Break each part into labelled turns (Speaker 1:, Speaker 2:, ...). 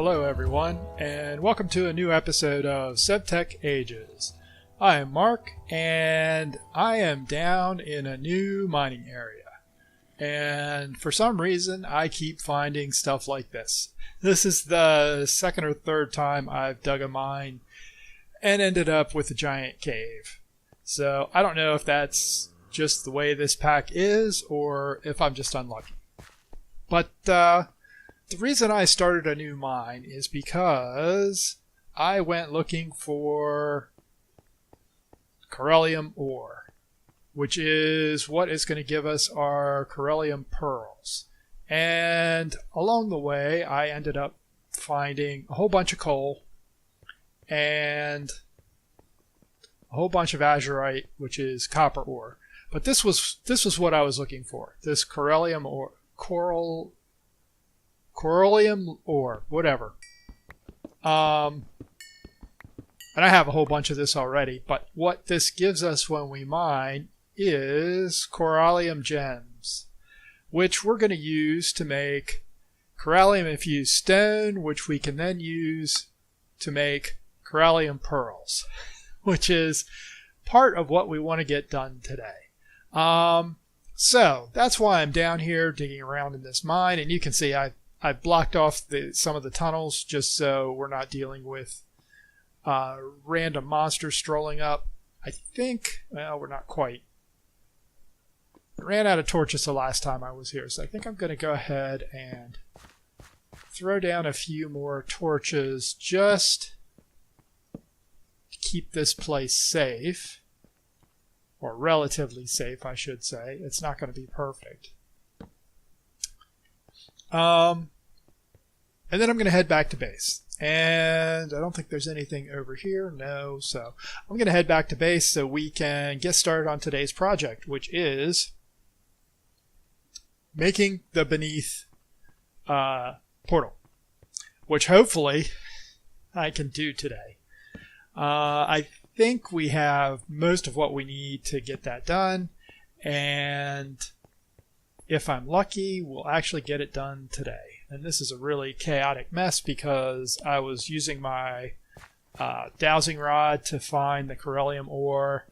Speaker 1: Hello everyone, and welcome to a new episode of SevTech Ages. I am Mark, and I am down in a new mining area. And for some reason, I keep finding stuff like this. This is the second or third time I've dug a mine and ended up with a giant cave. So I don't know if that's just the way this pack is, or if I'm just unlucky. But the reason I started a new mine is because I went looking for beryllium ore, which is what is going to give us our beryllium pearls. And along the way, I ended up finding a whole bunch of coal and a whole bunch of azurite, which is copper ore. But this was what I was looking for. This beryllium ore, beryllium ore, whatever. And I have a whole bunch of this already, but what this gives us when we mine is beryllium gems, which we're going to use to make beryllium infused stone, which we can then use to make beryllium pearls, which is part of what we want to get done today. So that's why I'm down here digging around in this mine, and you can see I've blocked off some of the tunnels just so we're not dealing with random monsters strolling up. I think, well, we're not quite. I ran out of torches the last time I was here, so I think I'm going to go ahead and throw down a few more torches just to keep this place safe, or relatively safe, I should say. It's not going to be perfect. And then I'm going to head back to base. And I don't think there's anything over here. No. So I'm going to head back to base so we can get started on today's project, which is making the beneath portal, which hopefully I can do today. I think we have most of what we need to get that done. And if I'm lucky, we'll actually get it done today. And this is a really chaotic mess because I was using my dowsing rod to find the beryllium ore,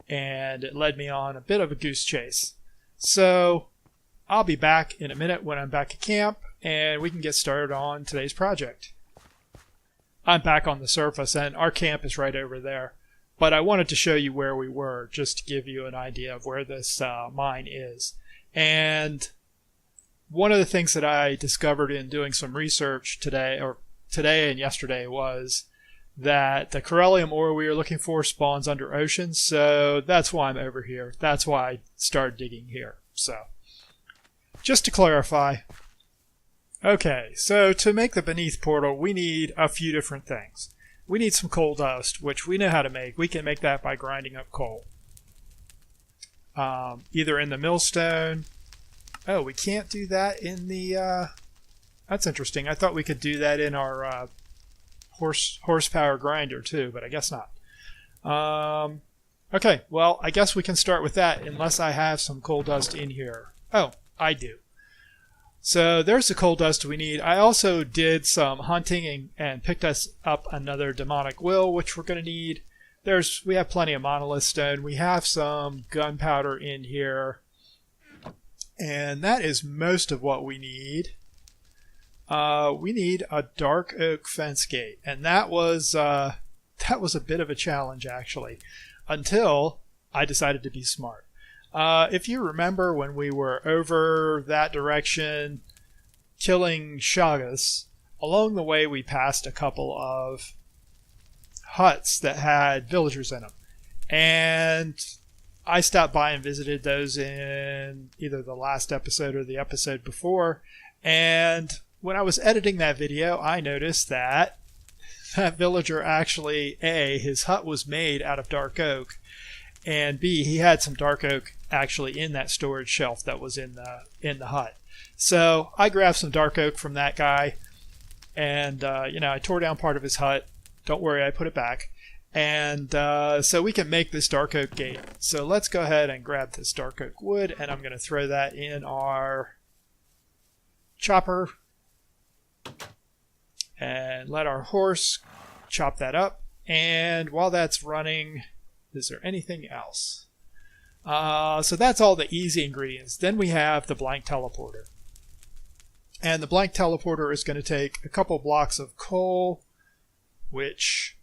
Speaker 1: and it led me on a bit of a goose chase. So I'll be back in a minute when I'm back at camp, and we can get started on today's project. I'm back on the surface, and our camp is right over there. But I wanted to show you where we were, just to give you an idea of where this mine is. And one of the things that I discovered in doing some research today and yesterday was that the beryllium ore we are looking for spawns under oceans, so that's why I'm over here. That's why I started digging here. So, just to clarify. Okay, so to make the beneath portal, we need a few different things. We need some coal dust, which we know how to make. We can make that by grinding up coal. Either in the millstone. Oh, we can't do that in the... That's interesting. I thought we could do that in our horsepower grinder too, but I guess not. Okay, well, I guess we can start with that unless I have some coal dust in here. Oh, I do. So there's the coal dust we need. I also did some hunting and picked us up another demonic will, which we're going to need. We have plenty of monolith stone. We have some gunpowder in here. And that is most of what we need. We need a dark oak fence gate. And that was a bit of a challenge, actually, until I decided to be smart. If you remember when we were over that direction killing Shagas, along the way we passed a couple of huts that had villagers in them. And I stopped by and visited those in either the last episode or the episode before. And when I was editing that video, I noticed that that villager actually, A, his hut was made out of dark oak, and B, he had some dark oak actually in that storage shelf that was in the hut. So I grabbed some dark oak from that guy, and I tore down part of his hut. Don't worry, I put it back. And so we can make this dark oak gate. So let's go ahead and grab this dark oak wood, and I'm going to throw that in our chopper. and let our horse chop that up. And while that's running, is there anything else? So that's all the easy ingredients. Then we have the blank teleporter. And the blank teleporter is going to take a couple blocks of coal, which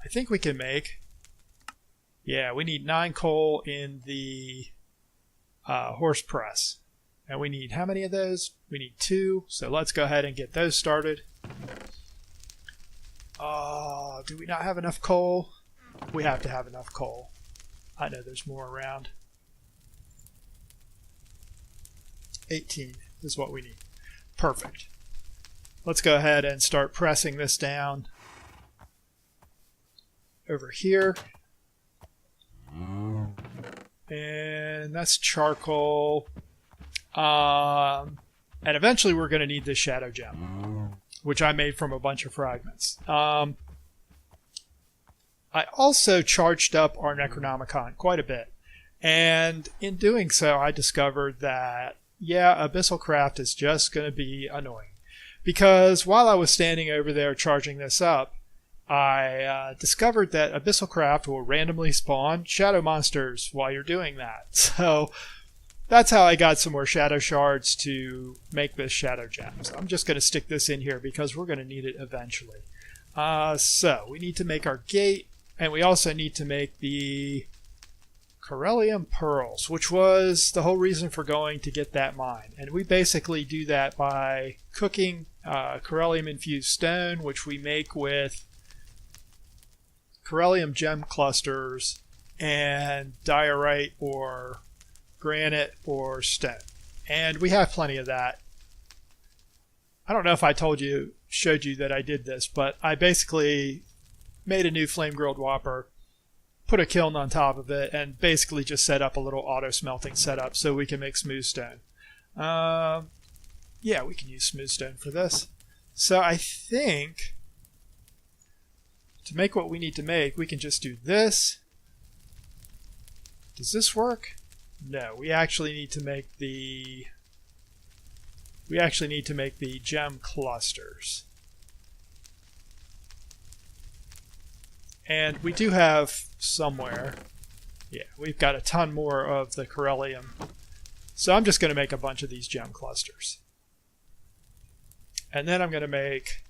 Speaker 1: I think we can make. Yeah, we need 9 coal in the horse press. And we need how many of those? We need 2. So let's go ahead and get those started. Do we not have enough coal? We have to have enough coal. I know there's more around. 18 is what we need. Perfect. Let's go ahead and start pressing this down over here. And that's charcoal. And eventually we're going to need this shadow gem, which I made from a bunch of fragments. I also charged up our Necronomicon quite a bit. And in doing so, I discovered that, yeah, Abyssal Craft is just going to be annoying. Because while I was standing over there charging this up, I discovered that Abyssal Craft will randomly spawn shadow monsters while you're doing that. So that's how I got some more shadow shards to make this shadow gem. So I'm just going to stick this in here because we're going to need it eventually. So we need to make our gate, and we also need to make the Corellium pearls, which was the whole reason for going to get that mine. And we basically do that by cooking Corellium infused stone, which we make with Corellium gem clusters and diorite or granite or stone. And we have plenty of that. I don't know if I showed you that I did this, but I basically made a new flame grilled whopper, put a kiln on top of it, and basically just set up a little auto smelting setup so we can make smooth stone. Yeah, we can use smooth stone for this. So I think to make what we need to make, we can just do this. Does this work? No, we actually need to make the gem clusters. And we do have somewhere, yeah, we've got a ton more of the Corellium. So I'm just going to make a bunch of these gem clusters. And then I'm going to make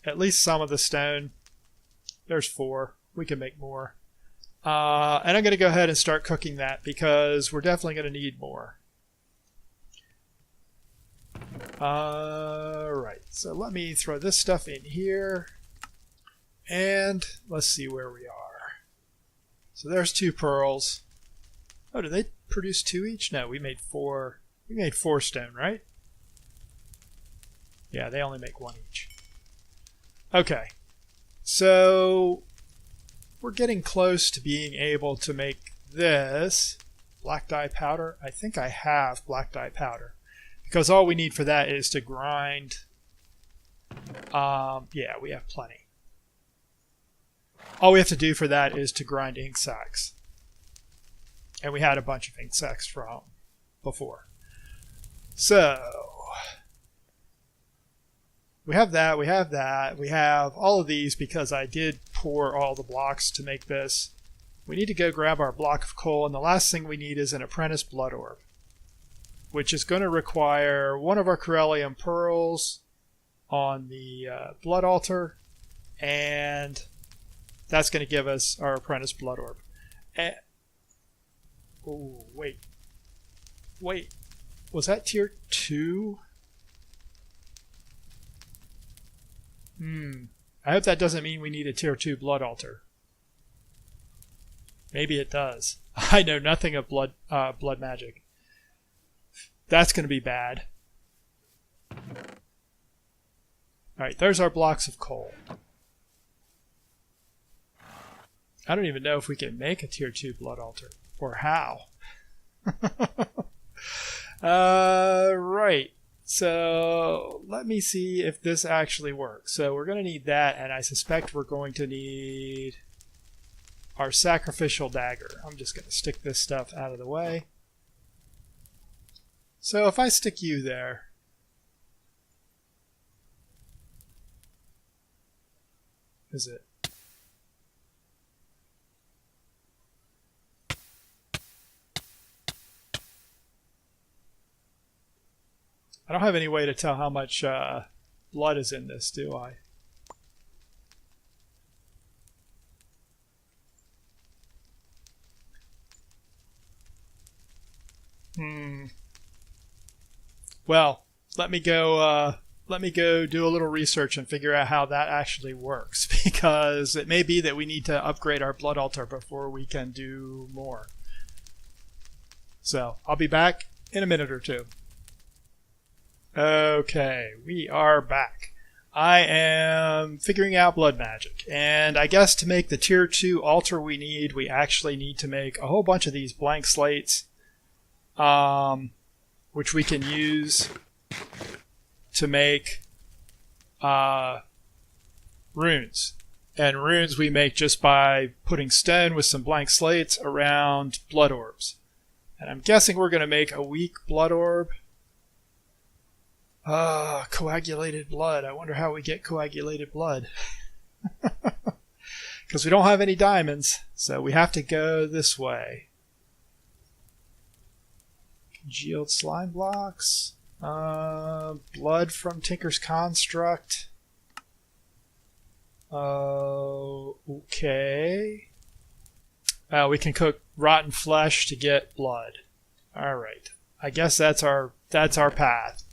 Speaker 1: at least some of the stone. There's 4. We can make more. And I'm going to go ahead and start cooking that because we're definitely going to need more. Alright, so let me throw this stuff in here. And let's see where we are. So there's 2 pearls. Oh, do they produce 2 each? No, we made 4. We made 4 stone, right? Yeah, they only make 1 each. Okay, so we're getting close to being able to make this black dye powder. I think I have black dye powder because all we need for that is to grind. Yeah, we have plenty. All we have to do for that is to grind ink sacs. And we had a bunch of ink sacs from before. So we have that, we have that, we have all of these because I did pour all the blocks to make this. We need to go grab our block of coal, and the last thing we need is an apprentice blood orb, which is going to require one of our Corellium pearls on the blood altar, and that's going to give us our apprentice blood orb. Oh, wait. Was that tier 2? I hope that doesn't mean we need a tier 2 blood altar. Maybe it does. I know nothing of blood magic. That's going to be bad. Alright, there's our blocks of coal. I don't even know if we can make a tier 2 blood altar. Or how. Right. So let me see if this actually works. So we're going to need that, and I suspect we're going to need our sacrificial dagger. I'm just going to stick this stuff out of the way. So if I stick you there, is it? I don't have any way to tell how much blood is in this, do I? Well, let me go do a little research and figure out how that actually works, because it may be that we need to upgrade our blood altar before we can do more. So I'll be back in a minute or two. Okay, we are back. I am figuring out blood magic, and I guess to make the tier 2 altar we actually need to make a whole bunch of these blank slates, which we can use to make runes. And runes we make just by putting stone with some blank slates around blood orbs. And I'm guessing we're going to make a weak blood orb. Coagulated blood. I wonder how we get coagulated blood. Because we don't have any diamonds, so we have to go this way. Congealed slime blocks. Blood from Tinker's Construct. Okay. We can cook rotten flesh to get blood. Alright. I guess that's our path.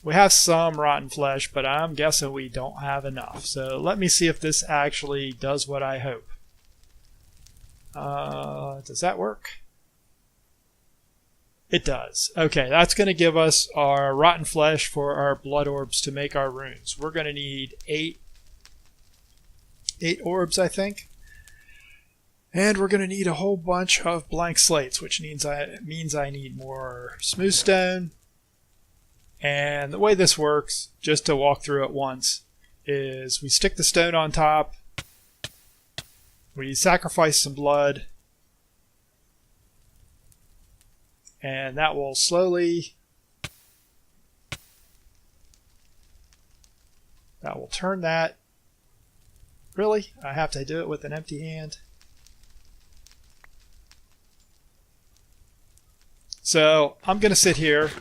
Speaker 1: We have some rotten flesh, but I'm guessing we don't have enough. So let me see if this actually does what I hope. Does that work? It does. Okay, that's going to give us our rotten flesh for our blood orbs to make our runes. We're going to need 8 orbs, I think. And we're going to need a whole bunch of blank slates, which means I need more smooth stone. And the way this works, just to walk through it once, is we stick the stone on top, we sacrifice some blood, and that will turn that. Really? I have to do it with an empty hand? So I'm going to sit here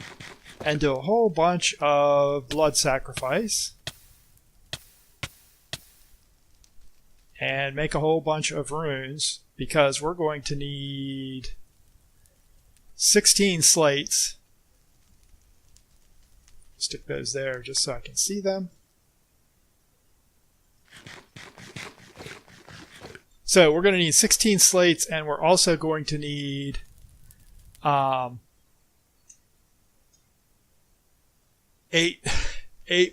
Speaker 1: and do a whole bunch of blood sacrifice and make a whole bunch of runes, because we're going to need 16 slates. Stick those there just so I can see them. So we're going to need 16 slates, and we're also going to need 8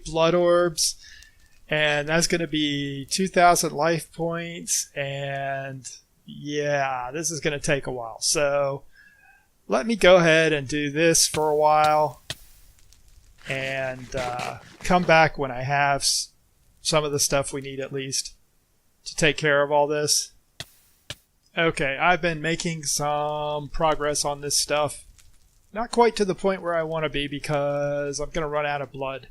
Speaker 1: blood orbs, and that's going to be 2,000 life points, and yeah, this is going to take a while. So let me go ahead and do this for a while and come back when I have some of the stuff we need, at least, to take care of all this. Okay, I've been making some progress on this stuff. Not quite to the point where I want to be, because I'm going to run out of blood,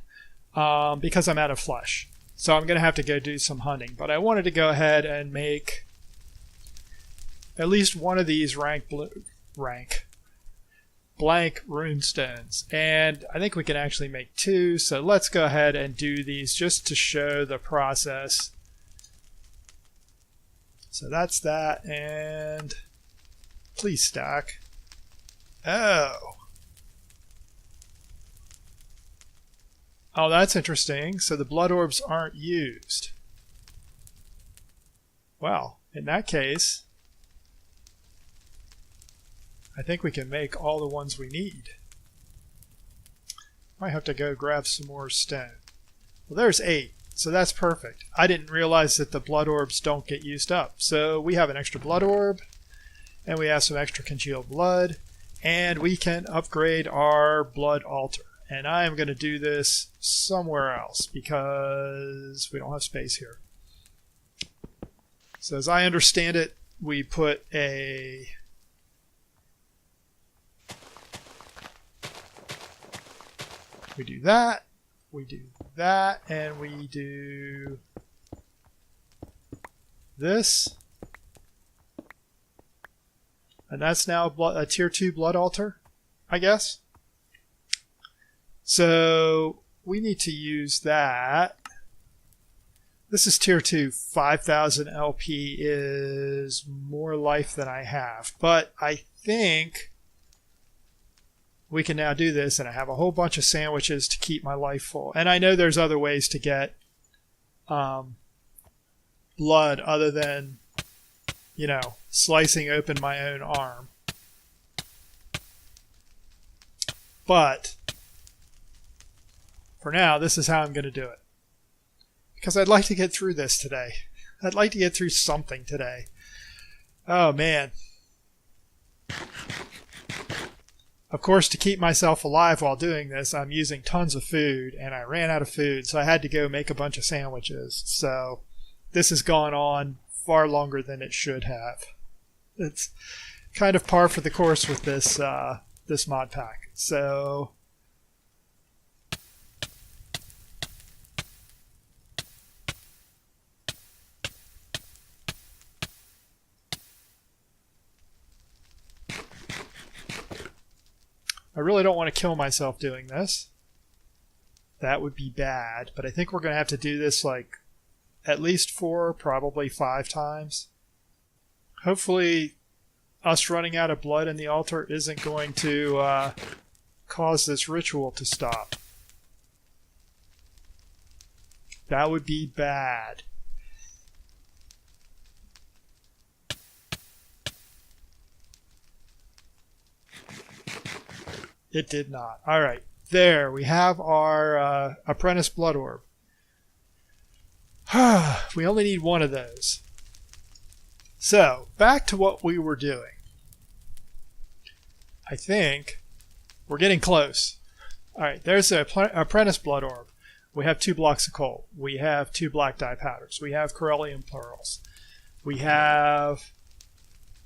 Speaker 1: because I'm out of flesh. So I'm going to have to go do some hunting. But I wanted to go ahead and make at least one of these blank rune stones. And I think we can actually make 2. So let's go ahead and do these just to show the process. So that's that, and please stack. Oh, that's interesting. So the blood orbs aren't used. Well, in that case, I think we can make all the ones we need. Might have to go grab some more stone. Well, there's 8, so that's perfect. I didn't realize that the blood orbs don't get used up. So we have an extra blood orb, and we have some extra congealed blood. And we can upgrade our blood altar. And I am going to do this somewhere else because we don't have space here. So as I understand it, we put a We do that. We do that. And we do this. And that's now a tier 2 blood altar, I guess. So we need to use that. This is tier 2. 5,000 LP is more life than I have. But I think we can now do this, and I have a whole bunch of sandwiches to keep my life full. And I know there's other ways to get blood other than, you know, slicing open my own arm. But for now, this is how I'm going to do it. Because I'd like to get through this today. I'd like to get through something today. Oh, man. Of course, to keep myself alive while doing this, I'm using tons of food, and I ran out of food, so I had to go make a bunch of sandwiches. So this has gone on far longer than it should have. It's kind of par for the course with this this mod pack. So I really don't want to kill myself doing this. That would be bad, but I think we're going to have to do this like at least 4, probably 5 times. Hopefully us running out of blood in the altar isn't going to cause this ritual to stop. That would be bad. It did not. All right. There, we have our apprentice blood orb. We only need one of those. So, back to what we were doing. I think we're getting close. All right, there's the apprentice blood orb. We have 2 blocks of coal. We have 2 black dye powders. We have corellium pearls. We have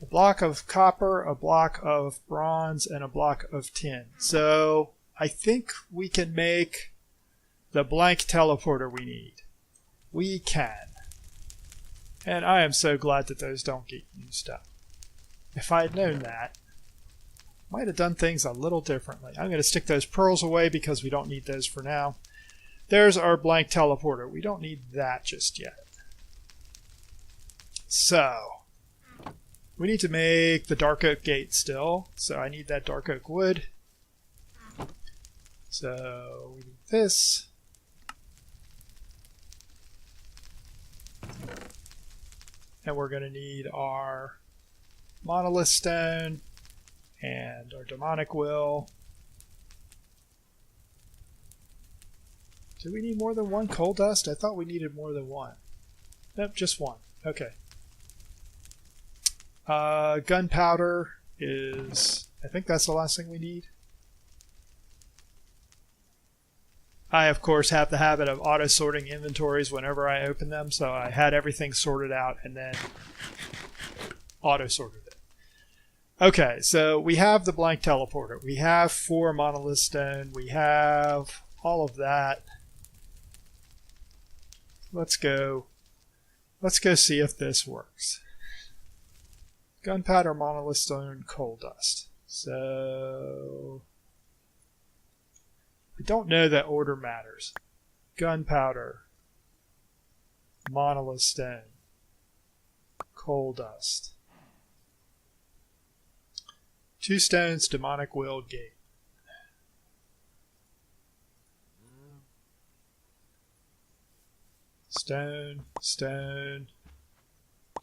Speaker 1: a block of copper, a block of bronze, and a block of tin. So I think we can make the blank teleporter we need. We can. And I am so glad that those don't get used up. If I had known that, I might have done things a little differently. I'm going to stick those pearls away because we don't need those for now. There's our blank teleporter. We don't need that just yet. So we need to make the dark oak gate still, so I need that dark oak wood. So we need this. And we're going to need our monolith stone and our demonic will. Do we need more than 1 coal dust? I thought we needed more than 1. Nope, just 1. Okay. Gunpowder is, I think that's the last thing we need. I, of course, have the habit of auto-sorting inventories whenever I open them, so I had everything sorted out and then auto-sorted it. Okay, so we have the blank teleporter. We have 4 monolith stone. We have all of that. Let's go see if this works. Gunpowder, monolith stone, coal dust. So I don't know that order matters. Gunpowder, monolith stone, coal dust. 2 stones, demonic will, gate. Stone, stone,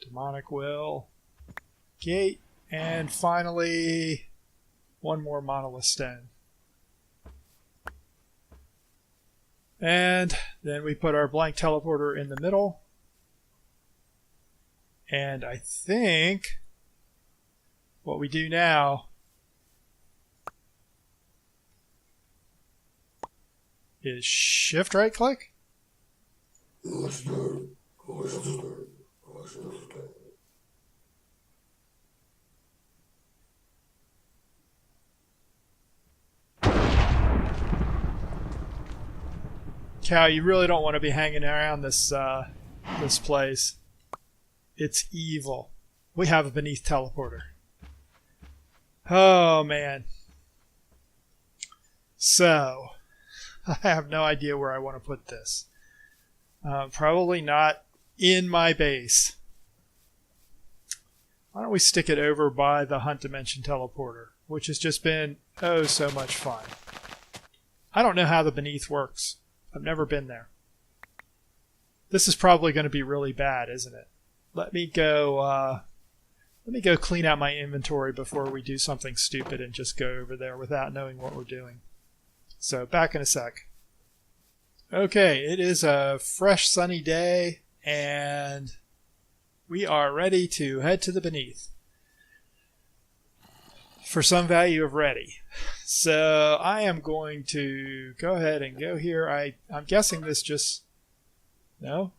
Speaker 1: demonic will, gate, and finally 1 more monolith stone. And then we put our blank teleporter in the middle. And I think what we do now is shift right click. cow, you really don't want to be hanging around this this place. It's evil. We have a beneath teleporter. Oh man. So, I have no idea where I want to put this. Probably not in my base. Why don't we stick it over by the Hunt Dimension teleporter, which has just been oh so much fun. I don't know how the beneath works. I've never been there. This is probably going to be really bad, isn't it? Let me go clean out my inventory before we do something stupid and just go over there without knowing what we're doing. So back in a sec. Okay, it is a fresh sunny day and we are ready to head to the beneath for some value of ready. So I am going to go ahead and go here. I'm guessing this just... No?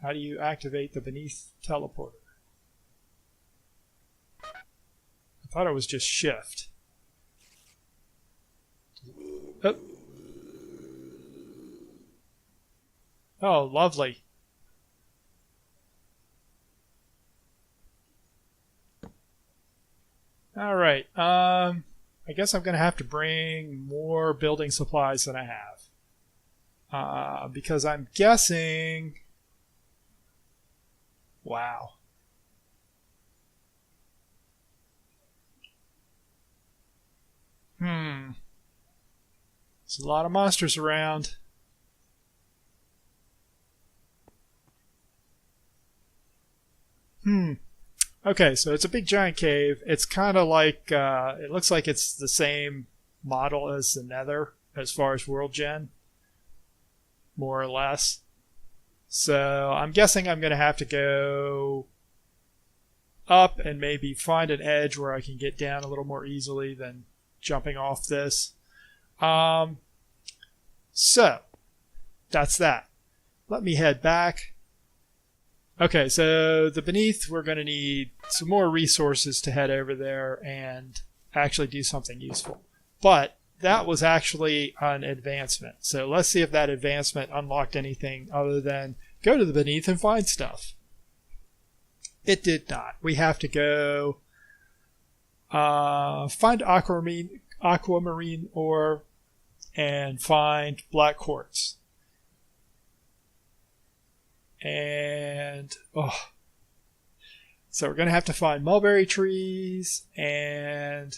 Speaker 1: How do you activate the beneath teleporter? I thought it was just shift. Oh, oh lovely. All right. I guess I'm going to have to bring more building supplies than I have. Because I'm guessing... Wow. There's a lot of monsters around. Okay, so it's a big giant cave. It's kind of like, it looks like it's the same model as the Nether as far as world gen, more or less. So I'm guessing I'm going to have to go up and maybe find an edge where I can get down a little more easily than jumping off this. So that's that. Let me head back. Okay, so the beneath, we're going to need some more resources to head over there and actually do something useful. But that was actually an advancement. So let's see if that advancement unlocked anything other than go to the beneath and find stuff. It did not. We have to go find aquamarine ore and find black quartz. And, so we're going to have to find mulberry trees, and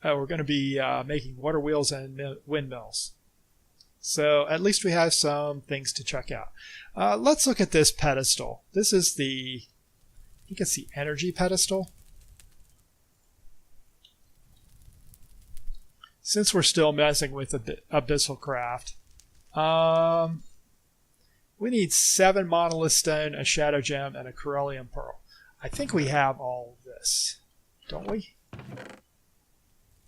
Speaker 1: we're going to be making water wheels and windmills. So at least we have some things to check out. Let's look at this pedestal. This is the, I think it's the energy pedestal. Since we're still messing with abyssal craft, we need 7 monolith stone, a shadow gem, and a corellium pearl. I think we have all of this, don't we?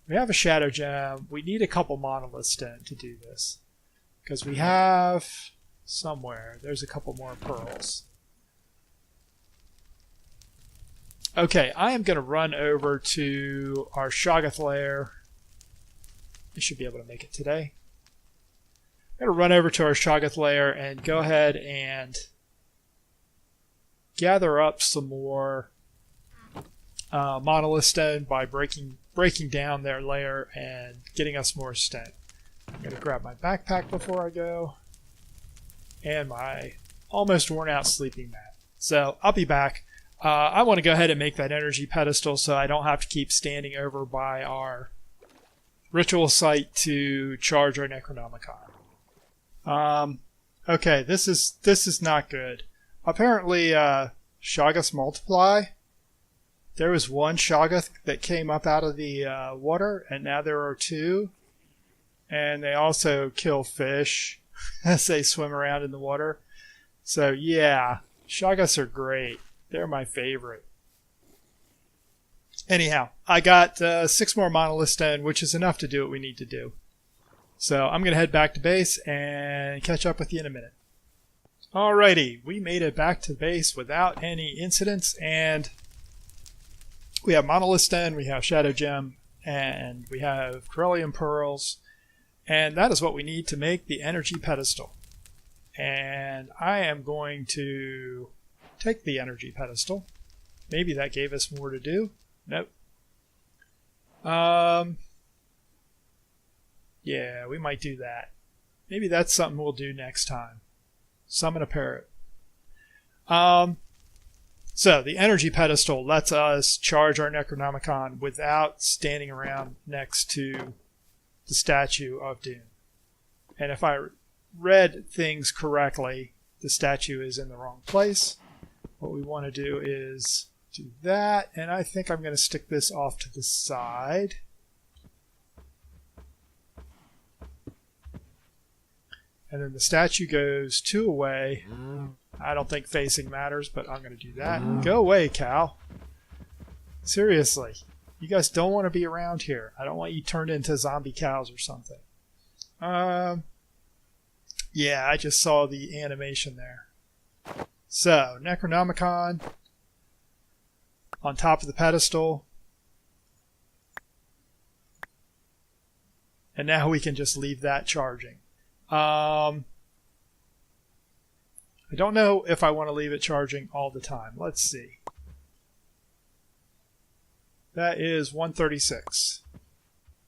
Speaker 1: We have a shadow gem. We need a couple monolith stone to do this. Because we have somewhere, there's a couple more pearls. Okay, I am going to run over to our Shoggoth lair. I should be able to make it today. I'm going to run over to our Shoggoth lair and go ahead and gather up some more monolith stone by breaking down their lair and getting us more stone. I'm going to grab my backpack before I go and my almost worn out sleeping mat. So I'll be back. I want to go ahead and make that energy pedestal so I don't have to keep standing over by our ritual site to charge our Necronomicon. Okay, this is not good. Apparently, Shoggoths multiply. There was one Shoggoth that came up out of the water, and now there are 2. And they also kill fish as they swim around in the water. So yeah, Shoggoths are great. They're my favorite. Anyhow, I got 6 more monolith stone, which is enough to do what we need to do. So I'm going to head back to base and catch up with you in a minute. Alrighty, we made it back to base without any incidents, and we have monolith stone, we have shadow gem, and we have corellium pearls, And that is what we need to make the energy pedestal. And I am going to take the energy pedestal. Maybe that gave us more to do. Nope. Yeah, we might do that. Maybe that's something we'll do next time. Summon a parrot. So the energy pedestal lets us charge our Necronomicon without standing around next to the statue of Doom. And if I read things correctly, the statue is in the wrong place. What we want to do is do that, and I think I'm going to stick this off to the side. And then the statue goes 2 away. I don't think facing matters, but I'm going to do that. Go away, cow. Seriously. You guys don't want to be around here. I don't want you turned into zombie cows or something. Yeah, I just saw the animation there. So, Necronomicon on top of the pedestal. And now we can just leave that charging. I don't know if I want to leave it charging all the time. Let's see. That is 136.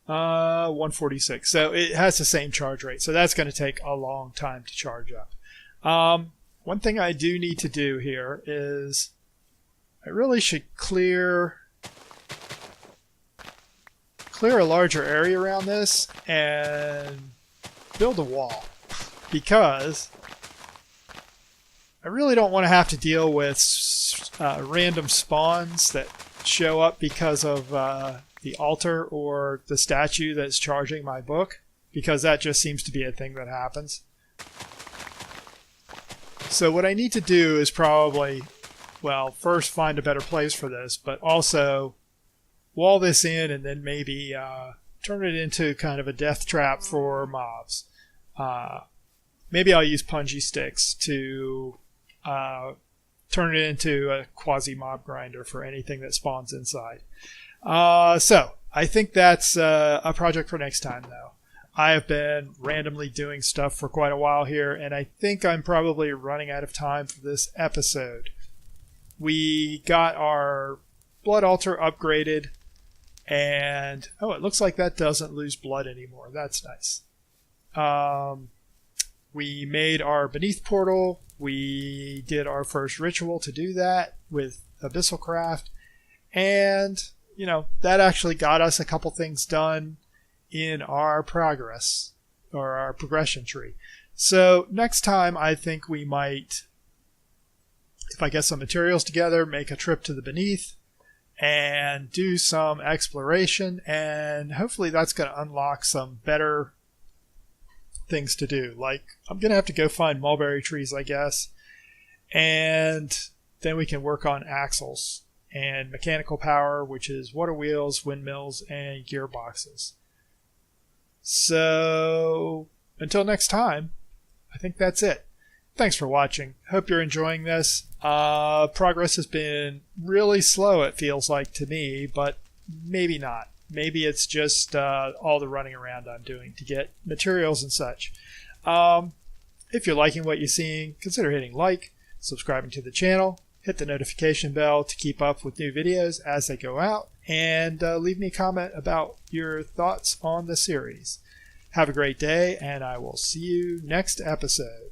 Speaker 1: 146. So it has the same charge rate. So that's going to take a long time to charge up. One thing I do need to do here is I really should clear a larger area around this and build a wall, because I really don't want to have to deal with random spawns that show up because of the altar or the statue that's charging my book, because that just seems to be a thing that happens. So what I need to do is probably, well, first find a better place for this, but also wall this in and then maybe turn it into kind of a death trap for mobs. Maybe I'll use punji sticks to turn it into a quasi-mob grinder for anything that spawns inside. So I think that's a project for next time, though. I have been randomly doing stuff for quite a while here, and I think I'm probably running out of time for this episode. We got our blood altar upgraded, and oh, it looks like that doesn't lose blood anymore. That's nice. We made our beneath portal. We did our first ritual to do that with Abyssal Craft, and you know, that actually got us a couple things done in our progress, or our progression tree. So next time I think we might, if I get some materials together, make a trip to the beneath and do some exploration, and hopefully that's going to unlock some better things to do. Like, I'm going to have to go find mulberry trees, I guess, and then we can work on axles and mechanical power, which is water wheels, windmills, and gearboxes. So until next time, I think that's it. Thanks for watching. Hope you're enjoying this. Progress has been really slow, it feels like to me, but maybe not. Maybe it's just all the running around I'm doing to get materials and such. If you're liking what you're seeing, consider hitting like, subscribing to the channel, hit the notification bell to keep up with new videos as they go out, and leave me a comment about your thoughts on the series. Have a great day, and I will see you next episode.